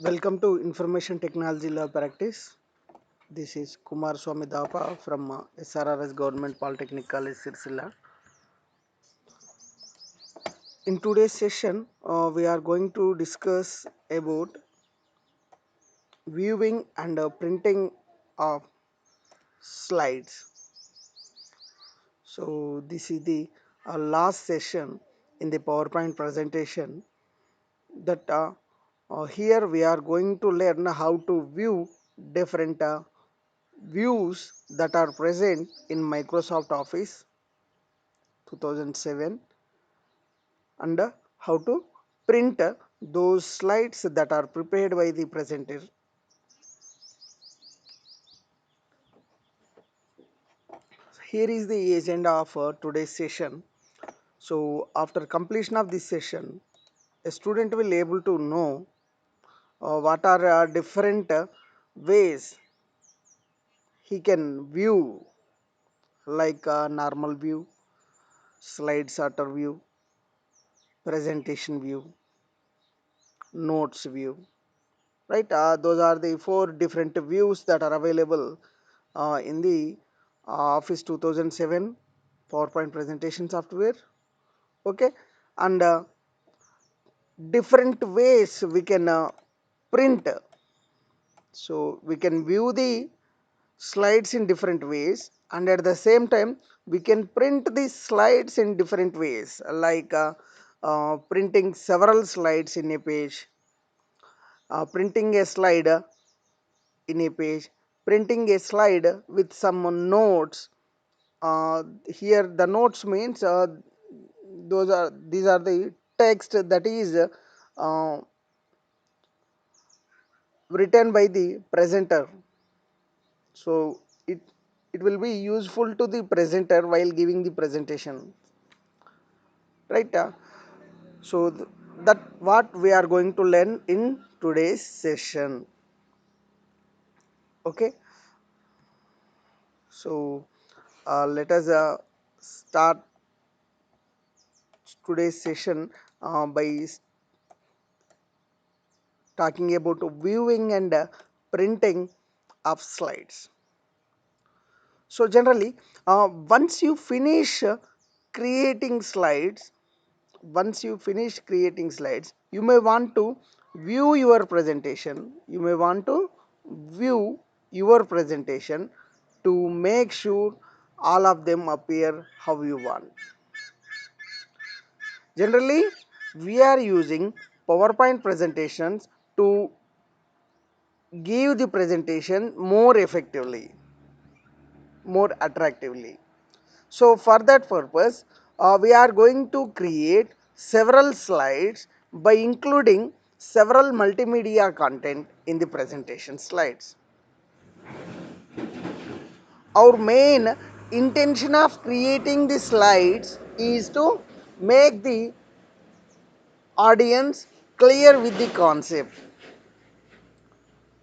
Welcome to Information Technology Lab Practice. This is Kumar Swami Dapa from SRRS Government Polytechnic College, Sirsilla. In today's session, we are going to discuss about viewing and printing of slides. So this is the last session in the PowerPoint presentation. That Here we are going to learn how to view different views that are present in Microsoft Office 2007 and how to print those slides that are prepared by the presenter. Here is the agenda of today's session. So after completion of this session, a student will able to know what are different ways he can view, like normal view, slide sorter view, presentation view, notes view, right? Those are the four different views that are available in the Office 2007 PowerPoint presentation software. Okay, and different ways we can print. So we can view the slides in different ways, and at the same time we can print the slides in different ways, like printing several slides in a page, printing a slide in a page, printing a slide with some notes. Here the notes means these are the text that is written by the presenter. So it will be useful to the presenter while giving the presentation, right? So that what we are going to learn in today's session. Okay, so let us start today's session by talking about viewing and printing of slides. So generally, once you finish creating slides, you may want to view your presentation. You may want to view your presentation to make sure all of them appear how you want. Generally, we are using PowerPoint presentations to give the presentation more effectively, more attractively. So for that purpose, we are going to create several slides by including several multimedia content in the presentation slides. Our main intention of creating the slides is to make the audience clear with the concept.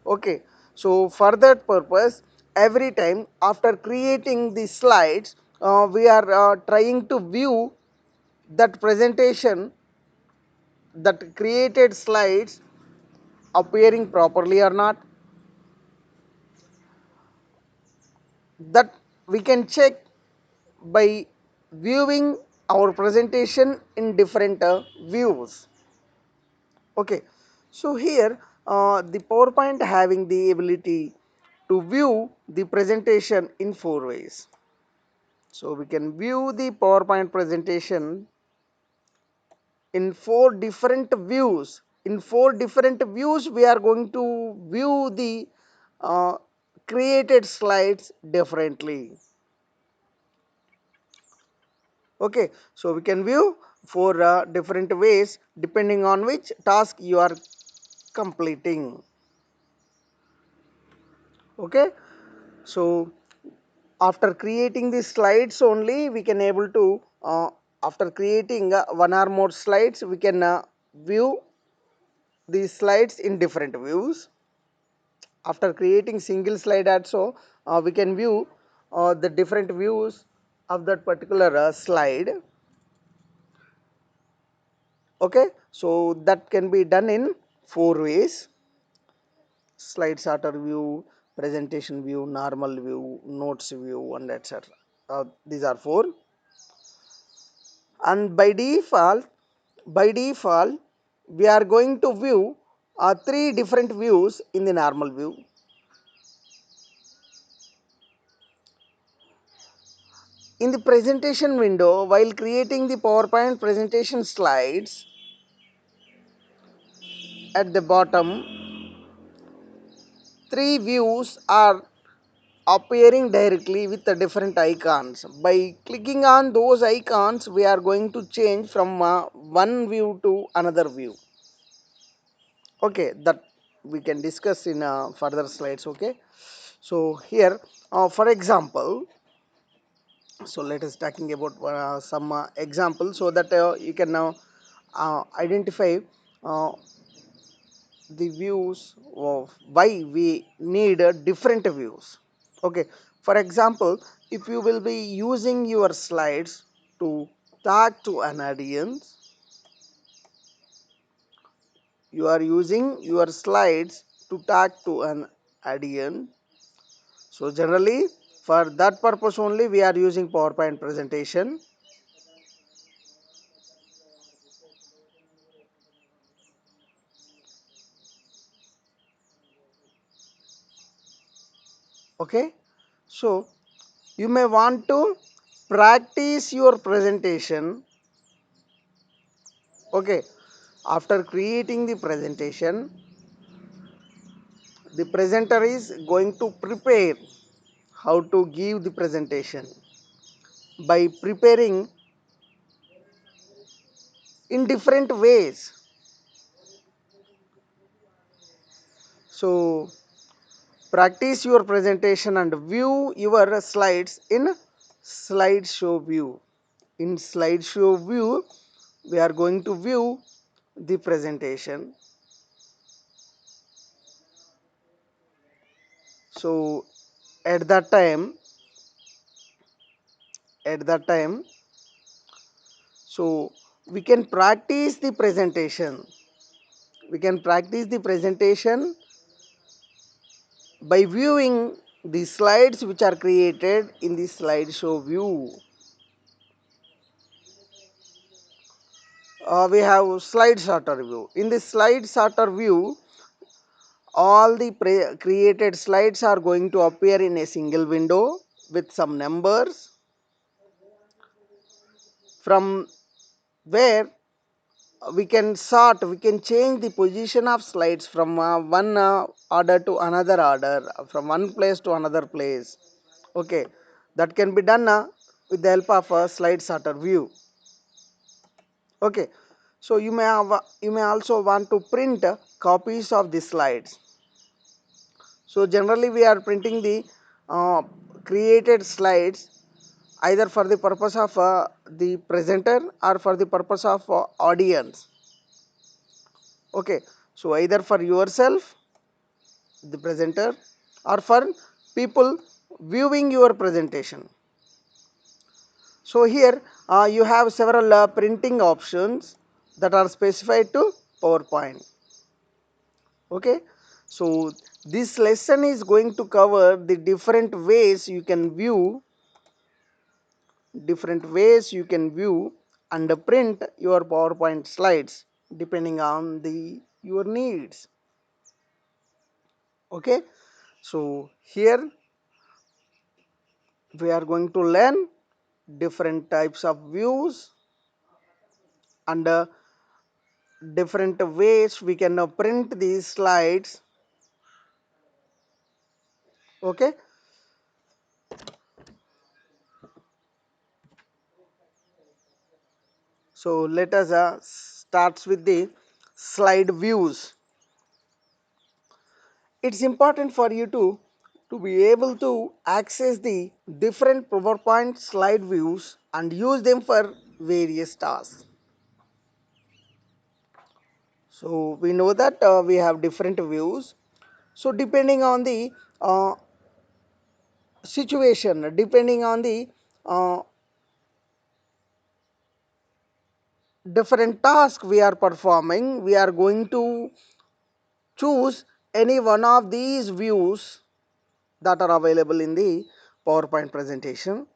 Okay, so for that purpose, every time after creating the slides, we are trying to view that presentation, that created slides appearing properly or not. That we can check by viewing our presentation in different views. Okay, so here the PowerPoint having the ability to view the presentation in four ways. So we can view the PowerPoint presentation in four different views. In four different views, we are going to view the uh, created slides differently. Okay, so we can view four different ways depending on which task you are completing. Okay, so after creating the slides only, we can able to after creating one or more slides, we can view these slides in different views. After creating single slide also, we can view the different views of that particular slide. Okay, so that can be done in four ways. slide sorter view, presentation view, normal view, notes view, and etc. These are four. And by default, we are going to view three different views in the normal view. In the presentation window, while creating the PowerPoint presentation slides, at the bottom, three views are appearing directly with the different icons. By clicking on those icons, we are going to change from one view to another view. Okay, that we can discuss in further slides. Okay, so here, for example, so let us talking about some examples so that you can now identify uh, the views of why we need different views. Okay, for example, if you will be using your slides to talk to an audience, you are using your slides to talk to an audience. So generally for that purpose only we are using PowerPoint presentation. Okay, so you may want to practice your presentation. Okay, after creating the presentation, the presenter is going to prepare how to give the presentation by preparing in different ways. So practice your presentation and view your slides in slideshow view. In slideshow view, we are going to view the presentation. So at that time, at that time, so we can practice the presentation. We can practice the presentation by viewing the slides which are created in the slideshow view. We have slide sorter view. In the slide sorter view, all the created slides are going to appear in a single window with some numbers, from where we can change the position of slides from one order to another order, from one place to another place. Okay, that can be done with the help of a slide sorter view. Okay, so you may also want to print copies of the slides. So generally we are printing the uh, created slides either for the purpose of the presenter or for the purpose of audience. Okay, so either for yourself, the presenter, or for people viewing your presentation. So here you have several printing options that are specified to PowerPoint. Okay, so this lesson is going to cover the different ways you can view and print your PowerPoint slides depending on the your needs. Okay, so here we are going to learn different types of views and different ways we can print these slides. Okay, so let us start with the slide views. It's important for you to be able to access the different PowerPoint slide views and use them for various tasks. So we know that we have different views. So depending on the situation, depending on the uh, different task we are performing, we are going to choose any one of these views that are available in the PowerPoint presentation.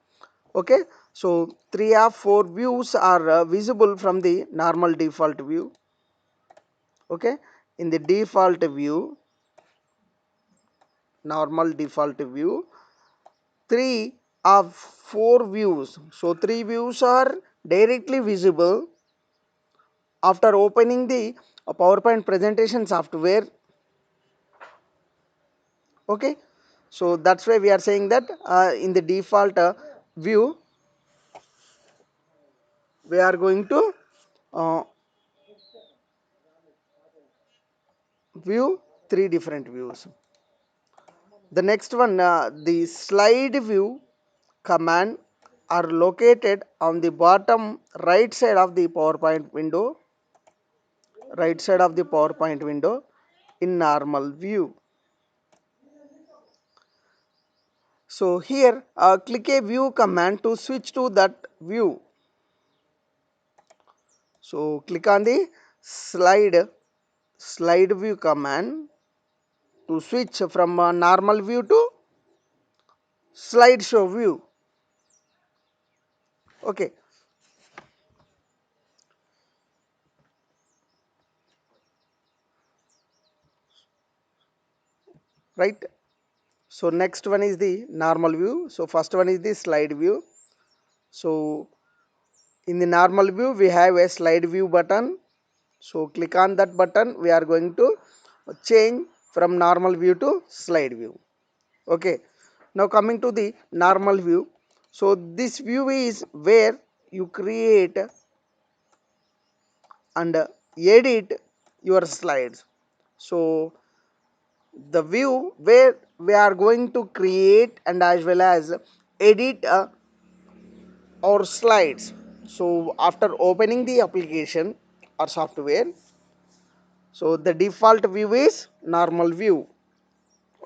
Okay, so three or four views are visible from the normal default view. Okay, in the default view, normal default view, three of four views. So three views are directly visible after opening the PowerPoint presentation software. Okay, so that's why we are saying that in the default view we are going to uh, view three different views. The next one, the slide view command are located on the bottom right side of the PowerPoint window, right side of the PowerPoint window in normal view. So here click a view command to switch to that view. So click on the slide view command to switch from normal view to slideshow view. Okay, right. So next one is the normal view. So first one is the slide view. So in the normal view we have a slide view button. So click on that button. We are going to change from normal view to slide view. Okay. Now coming to the normal view. So this view is where you create and edit your slides. So the view where we are going to create and as well as edit our slides. So after opening the application or software, so the default view is normal view.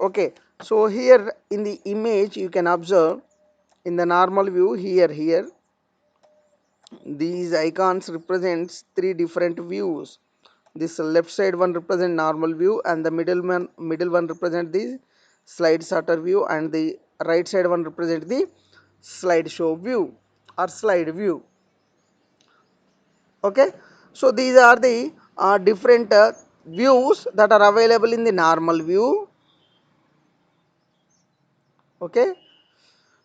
Okay, so here in the image you can observe in the normal view here these icons represents three different views. This left side one represent normal view and the middle one represent the slide sorter view and the right side one represent the slideshow view or slide view. Okay, so these are the different views that are available in the normal view. Okay,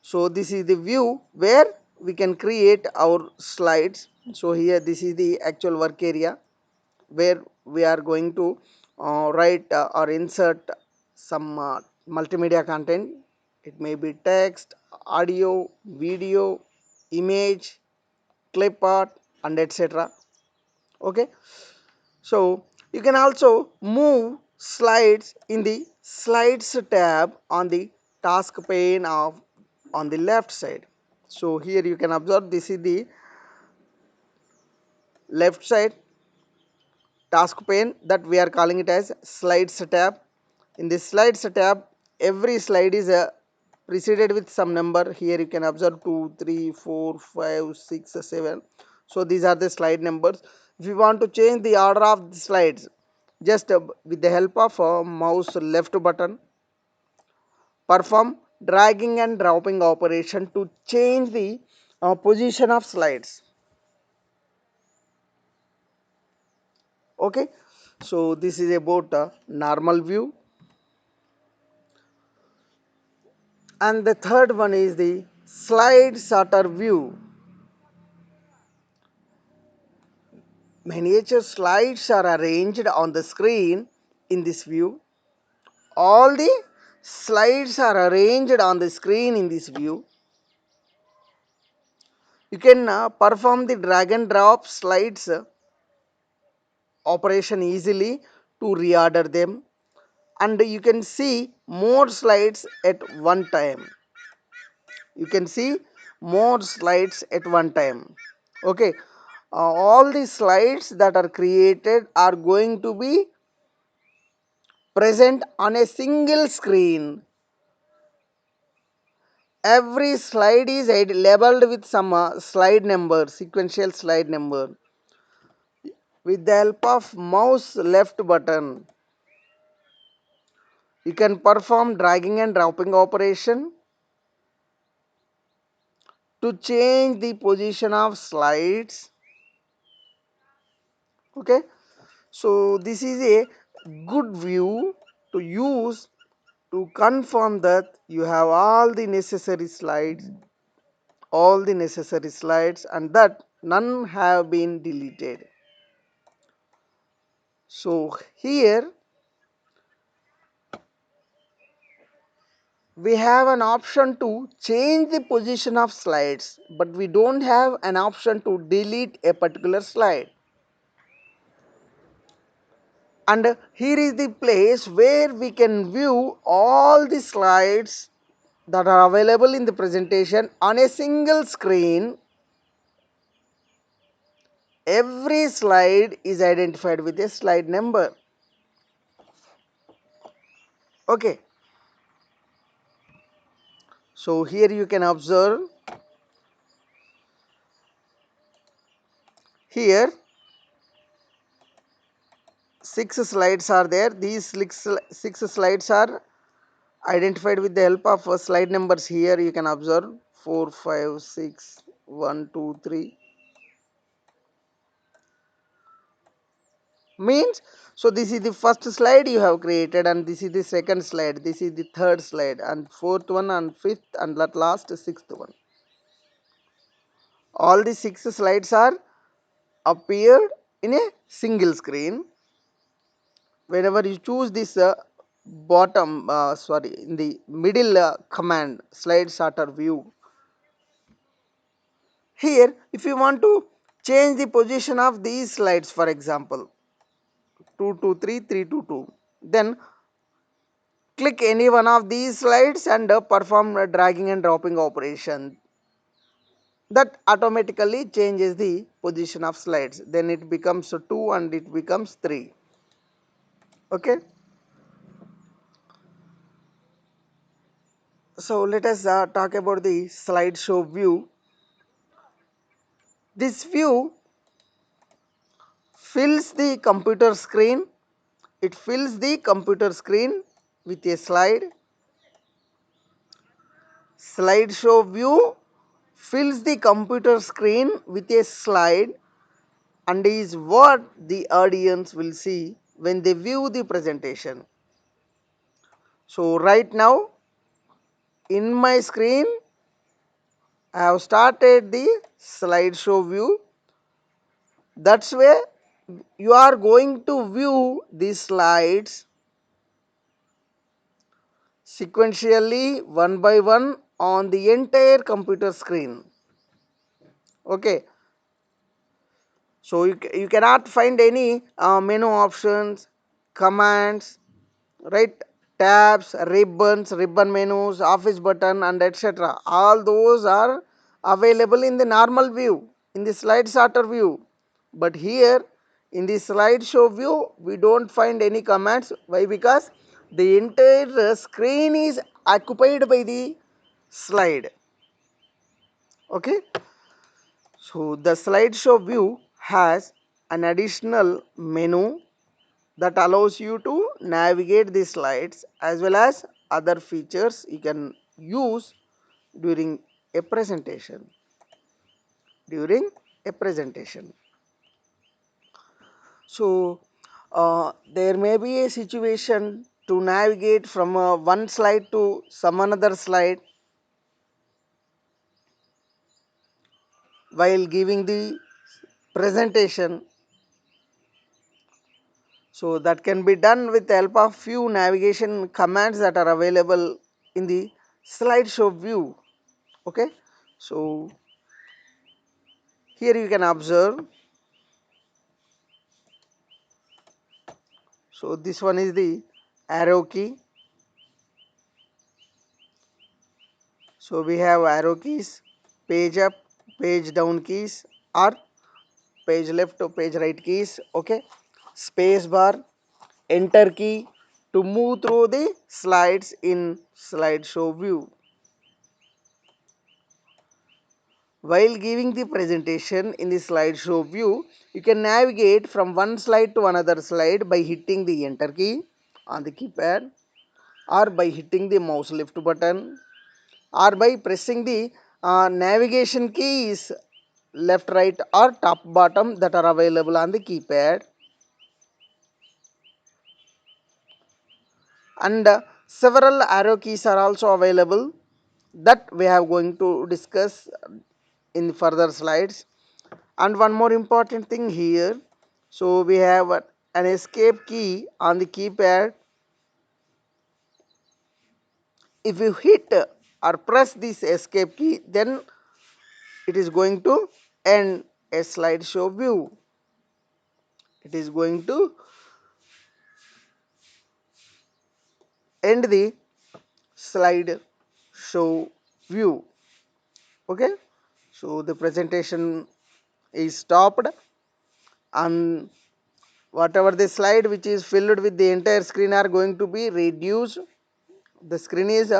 so this is the view where we can create our slides. So here this is the actual work area where we are going to write or insert some multimedia content. It may be text, audio, video, image, clip art and etc. Okay, so you can also move slides in the slides tab on the task pane of on the left side. So here you can observe this is the left side task pane that we are calling it as slides tab. In this slides tab, every slide is preceded with some number. Here you can observe 2 3 4 5 6 7. So these are the slide numbers. If you want to change the order of the slides, just with the help of mouse left button, perform dragging and dropping operation to change the position of slides. Okay, so this is about normal view. And the third one is the slide sorter view. Miniature slides are arranged on the screen in this view. All the slides are arranged on the screen in this view. You can perform the drag and drop slides operation easily to reorder them, and you can see more slides at one time. You can see more slides at one time. Okay, all the slides that are created are going to be present on a single screen. Every slide is labeled with some slide number, sequential slide number. With the help of mouse left button, You can perform dragging and dropping operation to change the position of slides. Okay, so this is a good view to use to confirm that you have all the necessary slides and that none have been deleted. So here we have an option to change the position of slides, but we don't have an option to delete a particular slide. And here is the place where we can view all the slides that are available in the presentation on a single screen. Every slide is identified with a slide number. Okay, so here you can observe, here 6 slides are there. These six slides are identified with the help of slide numbers. Here you can observe 4, 5, 6, 1, 2, 3 means, so this is the first slide you have created, and this is the second slide, this is the third slide, and fourth one, and fifth, and at last sixth one. All the 6 slides are appeared in a single screen. Whenever you choose this in the middle command, slide sorter view, here if you want to change the position of these slides, for example 2 to 3, 3 to 2, then click any one of these slides and perform a dragging and dropping operation. That automatically changes the position of slides. Then it becomes 2 and it becomes 3. Okay. So let us talk about the slideshow view. This view fills the computer screen. It fills the computer screen with a slide. Slideshow view fills the computer screen with a slide and is what the audience will see when they view the presentation. So right now in my screen I have started the slideshow view. That's where you are going to view these slides sequentially one by one on the entire computer screen. Okay, so you cannot find any menu options, commands, right, tabs, ribbons, ribbon menus, office button, and etc. All those are available in the normal view, in the slide sorter view. But here in the slideshow view we don't find any commands. Why? Because the entire screen is occupied by the slide. Okay, so the slideshow view has an additional menu that allows you to navigate the slides as well as other features you can use during a presentation. During a presentation. So there may be a situation to navigate from one slide to some another slide while giving the presentation. So that can be done with the help of few navigation commands that are available in the slideshow view. Okay, so here you can observe. So this one is the arrow key. So we have arrow keys, page up, page down keys, or page left or page right keys. Okay, space bar, enter key to move through the slides in slideshow view. While giving the presentation in the slideshow view, you can navigate from one slide to another slide by hitting the enter key on the keypad. or by hitting the mouse left button, or by pressing the navigation keys left, right, or top, bottom that are available on the keypad. And several arrow keys are also available that we are going to discuss in further slides. And one more important thing here, so we have an escape key on the keypad. If you hit or press this escape key, then it is going to end a slideshow view. It is going to end the slide show view. Okay, so the presentation is stopped, and whatever the slide which is filled with the entire screen are going to be reduced. The screen is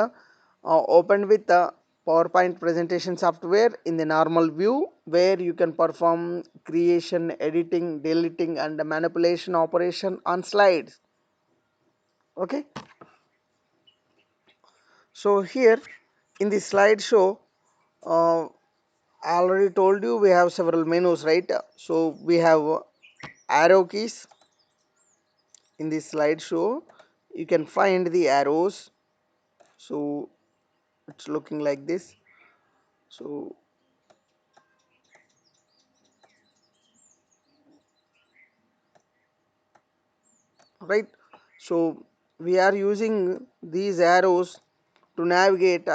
opened with PowerPoint presentation software in the normal view, where you can perform creation, editing, deleting, and manipulation operation on slides. Okay, so here in the slideshow, I already told you we have several menus, right? So we have arrow keys in the slideshow. You can find the arrows. So it's looking like this. So right, so we are using these arrows to navigate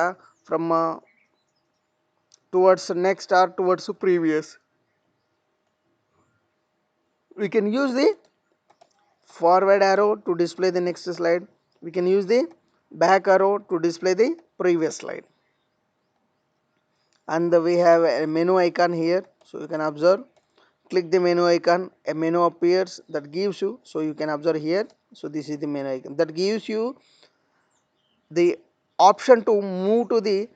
from towards next or towards previous. We can use the forward arrow to display the next slide. We can use the back arrow to display the previous slide. And we have a menu icon here, so you can observe. Click the menu icon, a menu appears that gives you, so you can observe here. So this is the menu icon that gives you the option to move to the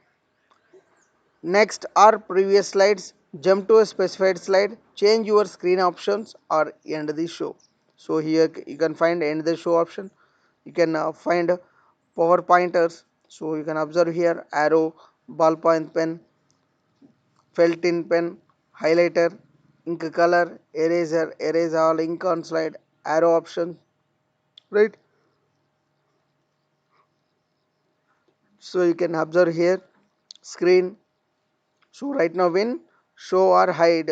next or previous slides, jump to a specified slide, change your screen options, or end the show. So here you can find end the show option. You can find power pointers. So you can observe here arrow, ballpoint pen, felt in pen, highlighter, ink color, eraser, erase all ink on slide, arrow option, right? So you can observe here screen. So right now when show or hide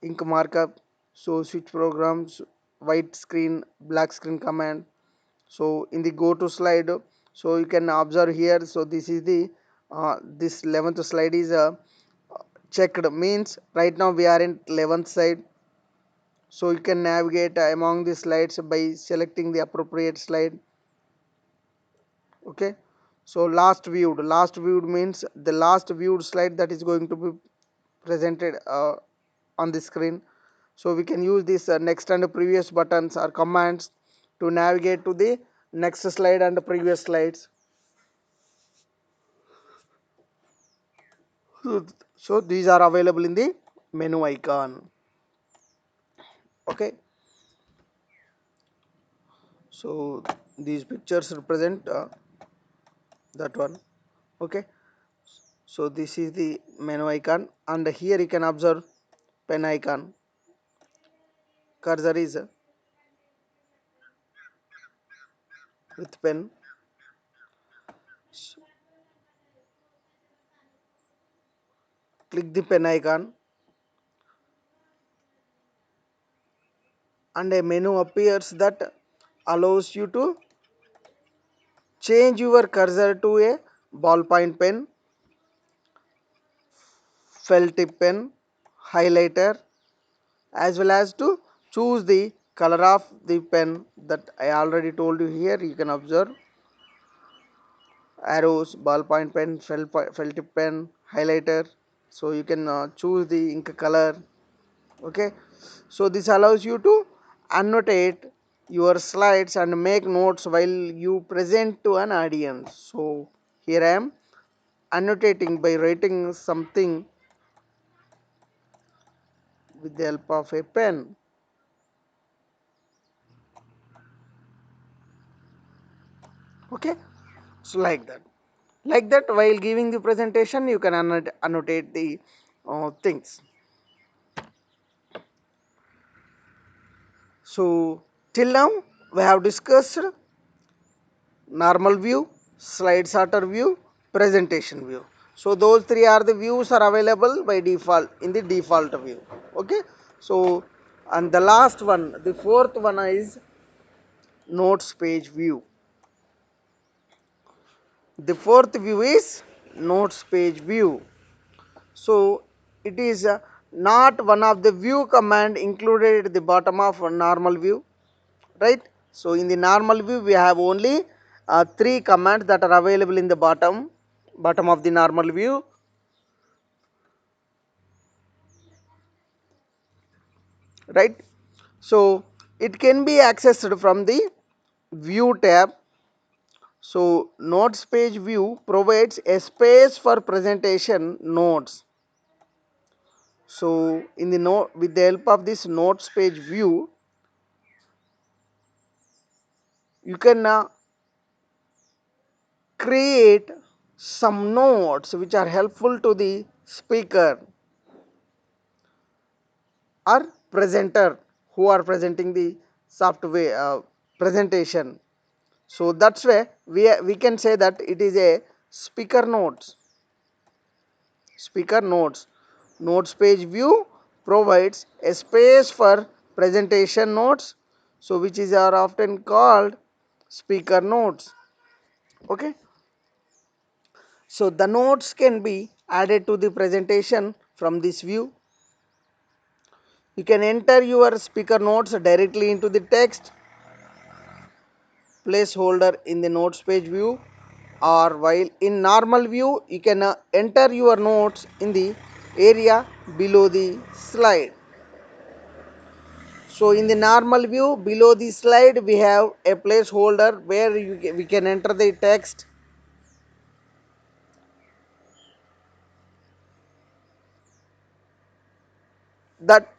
ink markup, so switch programs, white screen, black screen command. So in the go to slide, so you can observe here. So this is the this 11th slide is checked, means right now we are in 11th slide. So you can navigate among the slides by selecting the appropriate slide. Okay, so last viewed means the last viewed slide that is going to be presented on the screen. So we can use this next and previous buttons or commands to navigate to the next slide and the previous slides. So these are available in the menu icon. Okay, so these pictures represent that one. Okay, so this is the menu icon, and here you can observe pen icon. Cursor is with pen. So click the pen icon, and a menu appears that allows you to change your cursor to a ballpoint pen, felt tip pen, highlighter, as well as to choose the color of the pen that I already told you. Here you can observe arrows, ballpoint pen, felt tip pen, highlighter. So you can choose the ink color. Okay, so this allows you to annotate your slides and make notes while you present to an audience. So here I am annotating by writing something with the help of a pen. Okay, So like that while giving the presentation you can annotate the things. So till now we have discussed normal view, slide sorter view, presentation view. So those three are the views are available by default in the default view. Okay. So and the last one, the fourth one is notes page view. The fourth view is notes page view. So it is not one of the view command included at the bottom of a normal view, right? So in the normal view we have only three commands that are available in the bottom of the normal view, right? So it can be accessed from the view tab. So notes page view provides a space for presentation notes. So in the note, with the help of this notes page view, you can create some notes which are helpful to the speaker or presenter who are presenting the software presentation. So that's why we can say that it is a speaker notes. Speaker notes. Notes page view provides a space for presentation notes, so which is are often called speaker notes. Okay. So the notes can be added to the presentation from this view. You can enter your speaker notes directly into the text placeholder in the notes page view, or while in normal view you can enter your notes in the area below the slide. So in the normal view below the slide we have a placeholder where we can enter the text that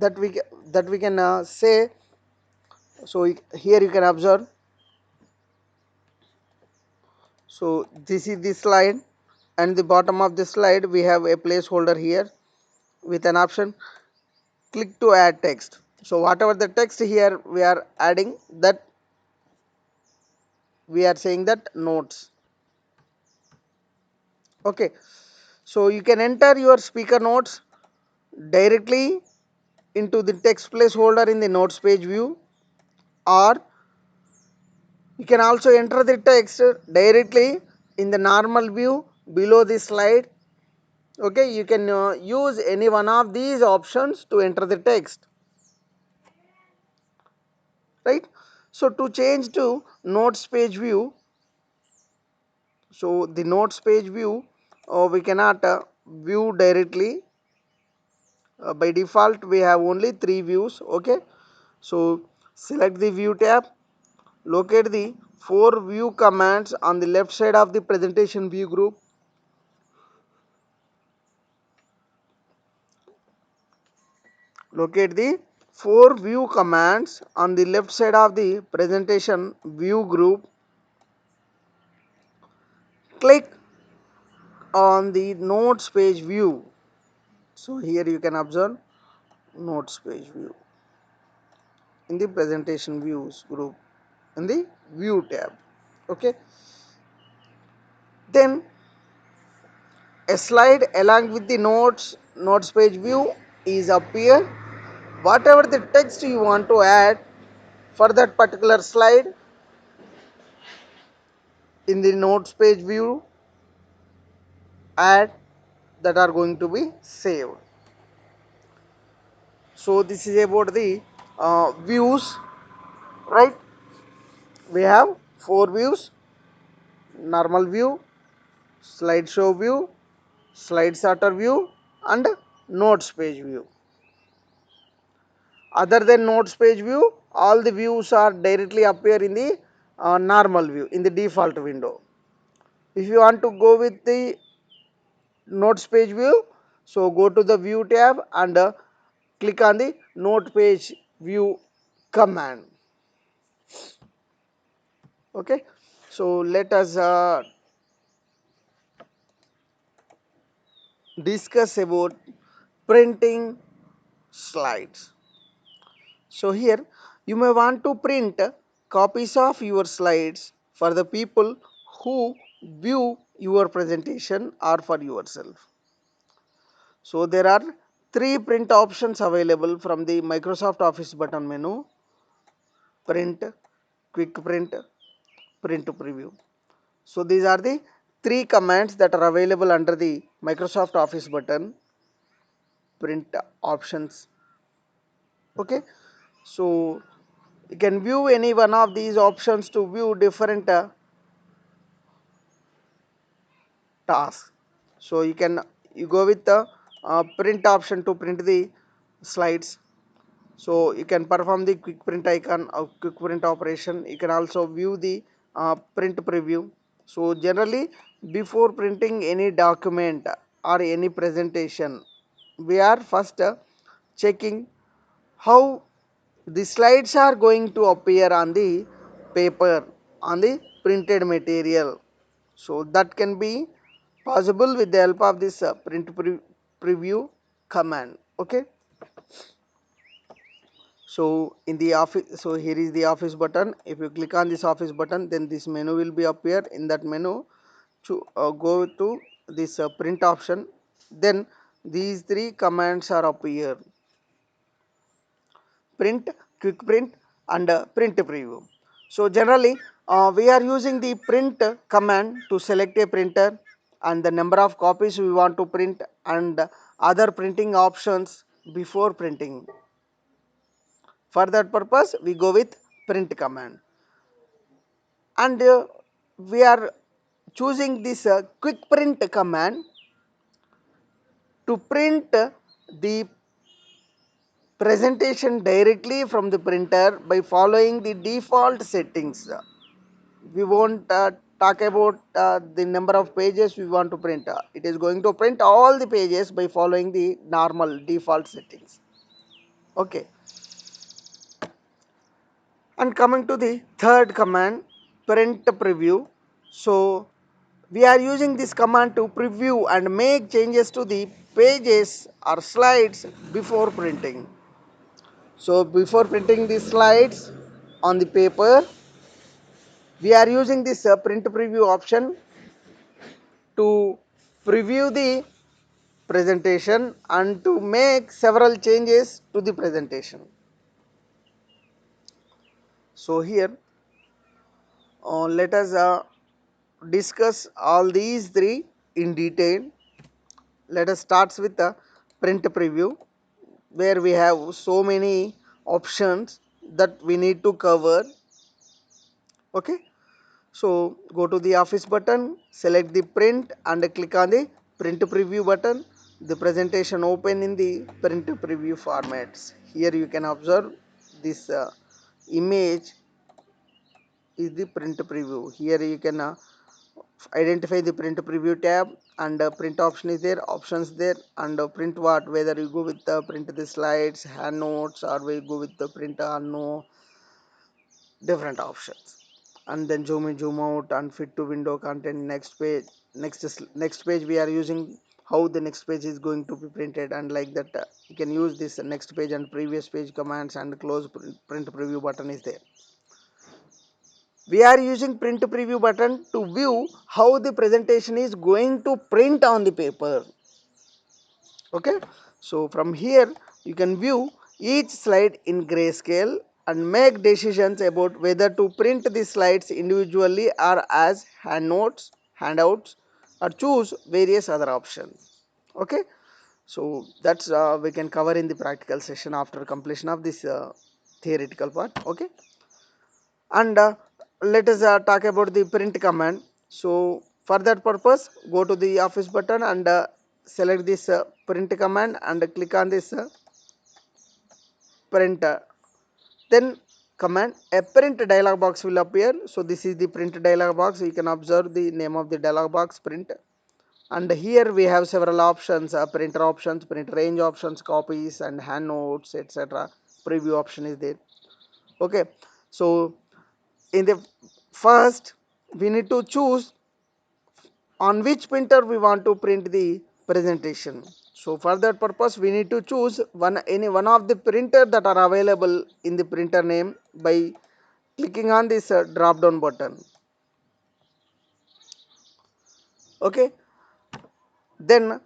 that we can say. So here you can observe. So this is the slide, and the bottom of the slide we have a placeholder here with an option click to add text. So whatever the text here we are adding, that we are saying that notes. Okay. So you can enter your speaker notes directly into the text placeholder in the notes page view, or you can also enter the text directly in the normal view below the slide. Okay, you can use any one of these options to enter the text, right? So to change to notes page view, so the notes page view we cannot view directly. By default we have only three views. Okay. So select the view tab, locate the four view commands on the left side of the presentation view group. Locate the four view commands on the left side of the presentation view group. Click on the notes page view. So here you can observe notes page view in the presentation views group in the view tab. Okay. Then a slide along with the notes page view is appear. Whatever the text you want to add for that particular slide in the notes page view, add, that are going to be saved. So this is about the views, right? We have four views: normal view, slideshow view, slide sorter view, and notes page view. Other than notes page view, all the views are directly appear in the normal view in the default window. If you want to go with the notes page view, so go to the view tab and click on the note page view command. Okay, so let us discuss about printing slides. So here you may want to print copies of your slides for the people who view your presentation or for yourself. So there are three print options available from the Microsoft Office button menu: print, quick print, print to preview. So these are the three commands that are available under the Microsoft Office button print options. Okay, so you can view any one of these options to view different tasks. So you go with the print option to print the slides. So you can perform the quick print icon or quick print operation. You can also view the print preview. So generally before printing any document or any presentation, we are first checking how the slides are going to appear on the paper, on the printed material. So that can be possible with the help of this preview command. Okay, so in the office, so here is the office button. If you click on this office button, then this menu will be appear. In that menu, to go to this print option, then these three commands are appear: print, quick print, and print preview. So generally we are using the print command to select a printer and the number of copies we want to print and other printing options before printing. For that purpose we go with print command, and we are choosing this quick print command to print the presentation directly from the printer by following the default settings. We won't talk about the number of pages we want to print. It is going to print all the pages by following the normal default settings. Okay, and coming to the third command, print preview. So we are using this command to preview and make changes to the pages or slides before printing. So before printing the slides on the paper, we are using this print preview option to preview the presentation and to make several changes to the presentation. So here let us discuss all these three in detail. Let us start with the print preview, where we have so many options that we need to cover. Okay, so go to the office button, select the print and click on the print preview button. The presentation open in the print preview formats. Here you can observe this image is the print preview. Here you can identify the print preview tab, and print option is there, options there, and print what, whether you go with the print the slides, hand notes, or we go with the print on no, different options. And then zoom in, zoom out, and fit to window content, next page, next page we are using how the next page is going to be printed, and like that you can use this next page and previous page commands, and close print preview button is there. We are using print preview button to view how the presentation is going to print on the paper. Okay, so from here you can view each slide in grayscale and make decisions about whether to print the slides individually or as hand notes, handouts, or choose various other options. Okay, so that's we can cover in the practical session after completion of this theoretical part. Okay, and let us talk about the print command. So for that purpose, go to the office button and select this print command and click on this print, then command a print dialog box will appear. So this is the print dialog box. You can observe the name of the dialog box, print, and here we have several options: printer options, print range options, copies, and hand notes, etc. Preview option is there. Okay, so in the First, we need to choose on which printer we want to print the presentation. So for that purpose, we need to choose any one of the printer that are available in the printer name by clicking on this drop down button. Okay, then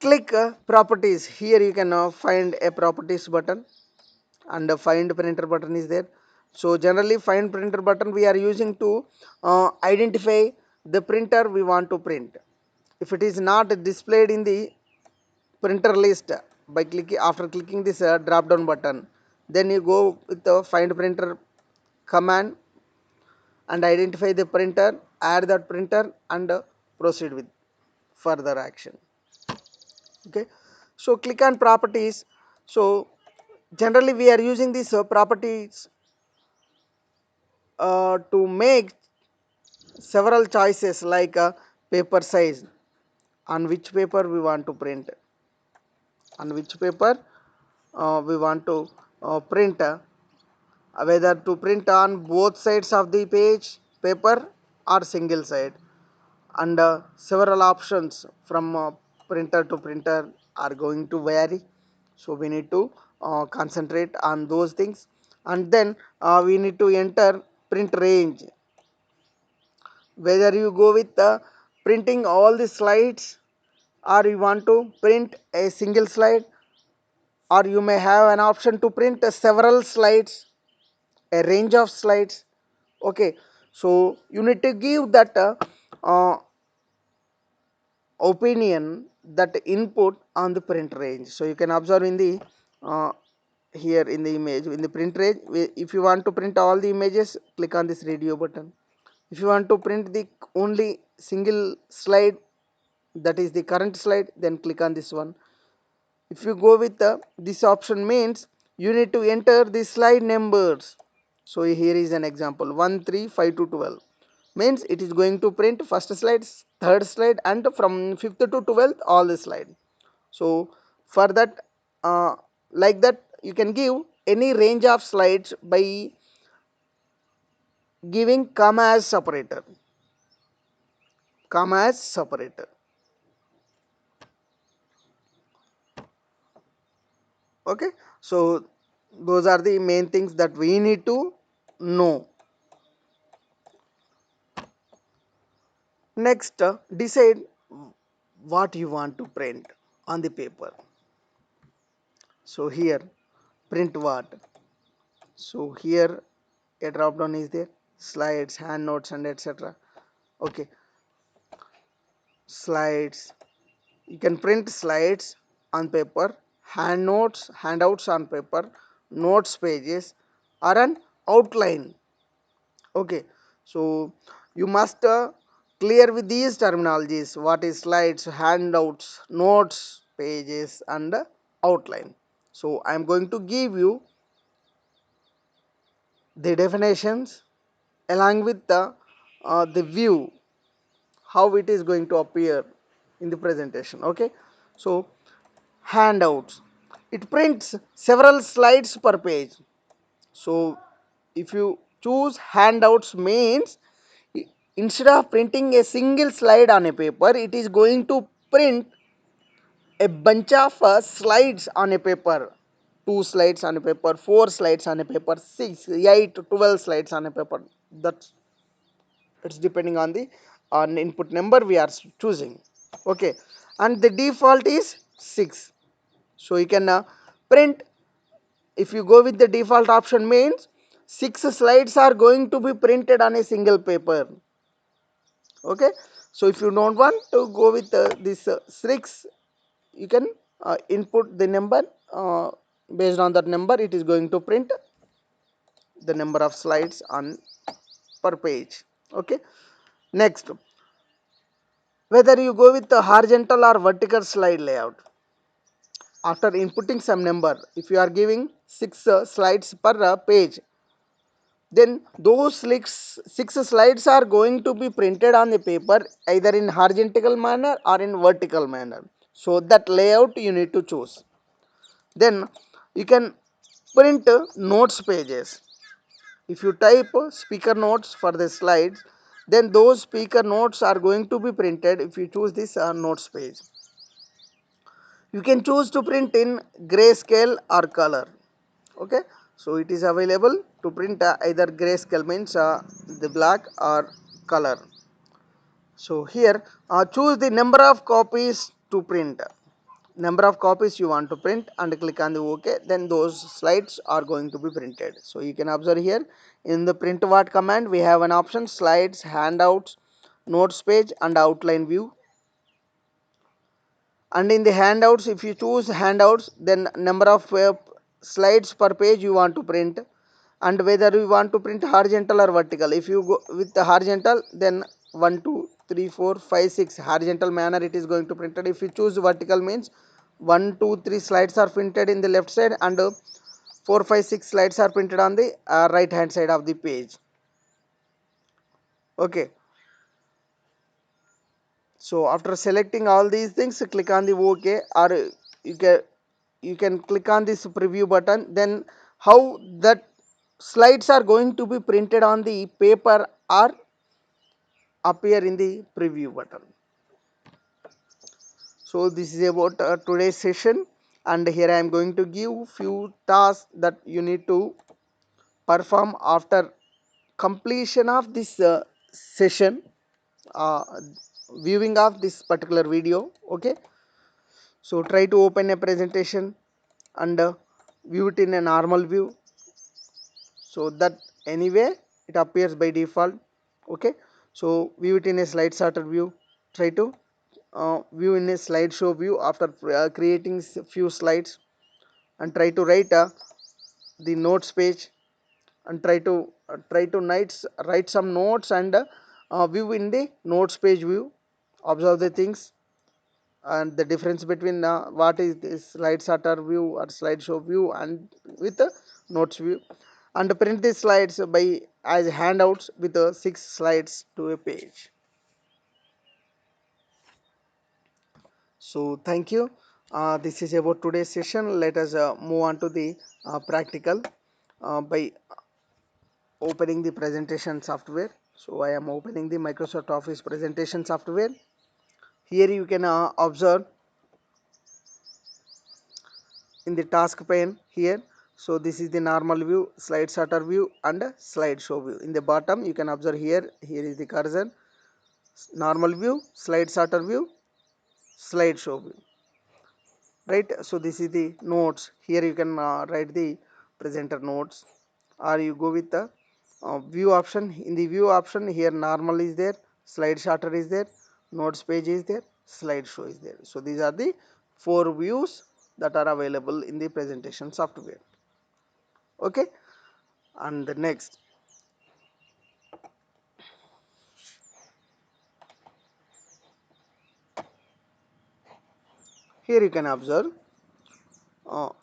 click properties. Here you can find a properties button, and a find printer button is there. So generally find printer button we are using to identify the printer we want to print. If it is not displayed in the printer list by clicking, after clicking this drop down button, then you go with the find printer command and identify the printer, add that printer, and proceed with further action. Okay, so click on properties. So generally we are using these properties to make several choices like paper size, on which paper we want to print, on which paper we want to print, whether to print on both sides of the page paper or single side, and several options from printer to printer are going to vary. So we need to concentrate on those things, and then we need to enter print range, whether you go with printing all the slides or you want to print a single slide, or you may have an option to print several slides, a range of slides. Okay, so you need to give that uh, opinion, that input on the print range. So you can observe in the uh, here in the image, in the print range, if you want to print all the images, click on this radio button. If you want to print the only single slide, that is the current slide, then click on this one. If you go with this option means you need to enter the slide numbers. So here is an example 1 3 5 to 12, means it is going to print first slide, third slide, and from 5th to 12th all the slide. So for that like that you can give any range of slides by giving comma as separator, comma as separator. Okay, so those are the main things that we need to know. Next, decide what you want to print on the paper. So here, print what? So here a drop down is there, slides, hand notes, and etc. Okay, slides. You can print slides on paper, hand notes, handouts on paper, notes pages, or an outline. Okay, so you must clear with these terminologies, what is slides, handouts, notes pages, and outline. So I am going to give you the definitions along with the view, how it is going to appear in the presentation. Okay, so handouts, it prints several slides per page. So if you choose handouts means instead of printing a single slide on a paper, it is going to print a bunch of slides on a paper. 2 slides on a paper, 4 slides on a paper, 6, 8, 12 slides on a paper. That's it's depending on the on input number we are choosing. Okay, and the default is 6. So you can print, if you go with the default option means 6 slides are going to be printed on a single paper. Okay, so if you don't want to go with this 6, you can input the number, based on that number it is going to print the number of slides on per page. Okay, next, whether you go with the horizontal or vertical slide layout, after inputting some number, if you are giving 6 slides per page, then those 6 slides are going to be printed on the paper either in horizontal manner or in vertical manner. So that layout you need to choose. Then you can print notes pages. If you type speaker notes for the slides, then those speaker notes are going to be printed. If you choose this notes page, you can choose to print in grayscale or color. Okay, so it is available to print either grayscale means the black or color. So here choose the number of copies to print, number of copies you want to print, and click on the OK. Then those slides are going to be printed. So you can observe here in the print what command we have an option slides, handouts, notes page and outline view. And in the handouts, if you choose handouts, then number of slides per page you want to print, and whether you want to print horizontal or vertical. If you go with the horizontal, then 1 2 3 4 5 6 horizontal manner it is going to printed. If you choose vertical means 1 2 3 slides are printed in the left side, and 4 5 6 slides are printed on the right hand side of the page. Okay, so after selecting all these things, click on the OK, or you can click on this preview button. Then how that slides are going to be printed on the paper or appear in the preview button. So this is about today's session, and here I am going to give few tasks that you need to perform after completion of this session, uh, viewing of this particular video. Okay, so try to open a presentation and view it in a normal view, so that anyway it appears by default. Okay, so view it in a slide sorter view. Try to view in a slideshow view after creating few slides, and try to write the notes page, and try to write some notes, and view in the notes page view. Observe the things and the difference between what is this slide sorter view or slideshow view and with the notes view, and print the slides by as handouts with 6 slides to a page. So thank you. This is about today's session. Let us move on to the practical by opening the presentation software. So I am opening the Microsoft Office presentation software. Here you can observe in the task pane here. So this is the normal view, slide sorter view and slide show view. In the bottom you can observe here is the cursor, normal view, slide sorter view, slide show view, right? So this is the notes. Here you can write the presenter notes, or you go with the view option. In the view option, here normal is there, slide sorter is there, notes page is there, slide show is there. So these are the 4 views that are available in the presentation software. Okay, and the next, here you can observe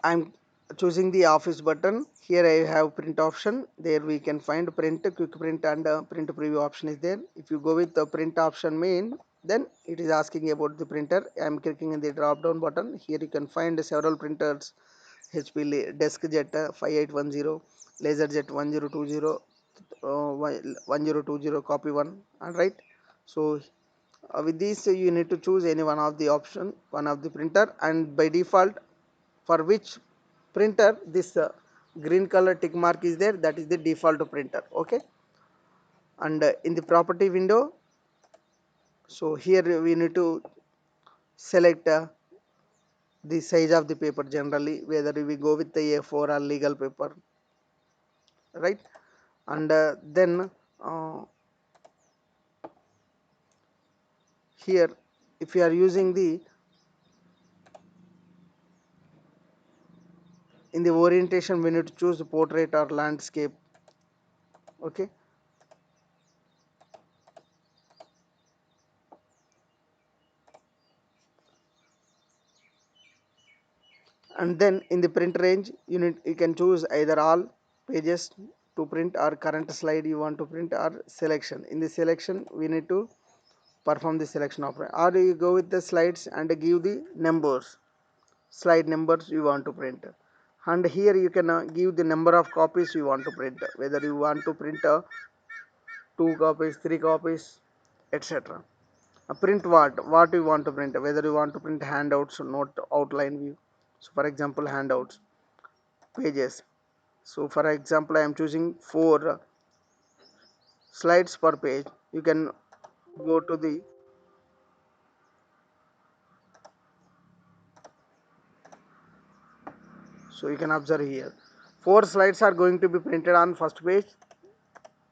I'm choosing the office button. Here I have print option. There we can find print, quick print and print preview option is there. If you go with the print option main, then it is asking about the printer. I am clicking in the drop down button. Here you can find several printers: HP DeskJet 5810, LaserJet 1020, 1020 copy one, and right. So with this you need to choose any one of the option, one of the printer, and by default for which printer this green color tick mark is there, that is the default printer. Okay, and in the property window, so here we need to select the size of the paper, generally whether we go with the A4 or legal paper, right? And then here if you are using the in the orientation, we need to choose the portrait or landscape. Okay, and then in the print range, you can choose either all pages to print, or current slide you want to print, or selection. In the selection we need to perform the selection operation, or you go with the slides and give the numbers, slide numbers you want to print. and here you can give the number of copies you want to print, whether you want to print 2 copies, 3 copies, etc. Print what you want to print, whether you want to print handouts or not outline view. So for example, handouts pages. So for example, I am choosing 4 slides per page. You can go to the, so you can observe here 4 slides are going to be printed on first page,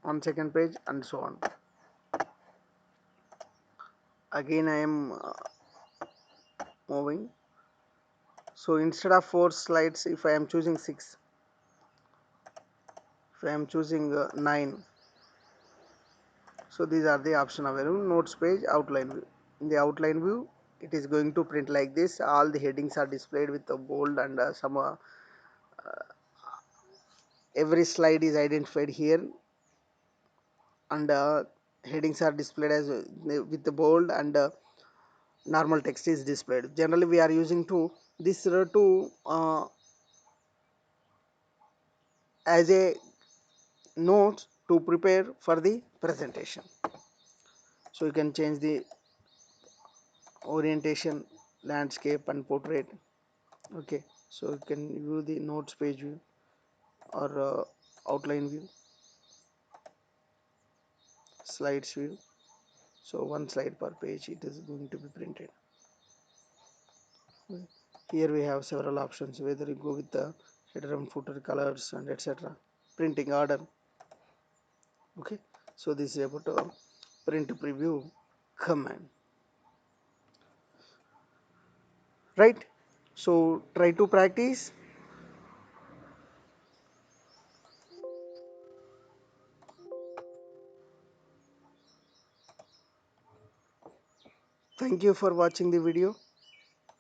on second page, and so on. Again I am moving. So instead of 4 slides, if I am choosing 6, if I am choosing 9, so these are the option available. Notes page, outline view. In the outline view, it is going to print like this. All the headings are displayed with the bold, and some every slide is identified here, and headings are displayed as with the bold, and normal text is displayed. Generally we are using to this to as a note to prepare for the presentation. So you can change the orientation, landscape, and portrait. Okay, so you can view the notes page view, or outline view, slides view. So one slide per page it is going to be printed. Okay. Here we have several options, whether you go with the header and footer colors and etc. Printing order. Okay, so this is about print preview command, right? So try to practice. Thank you for watching the video.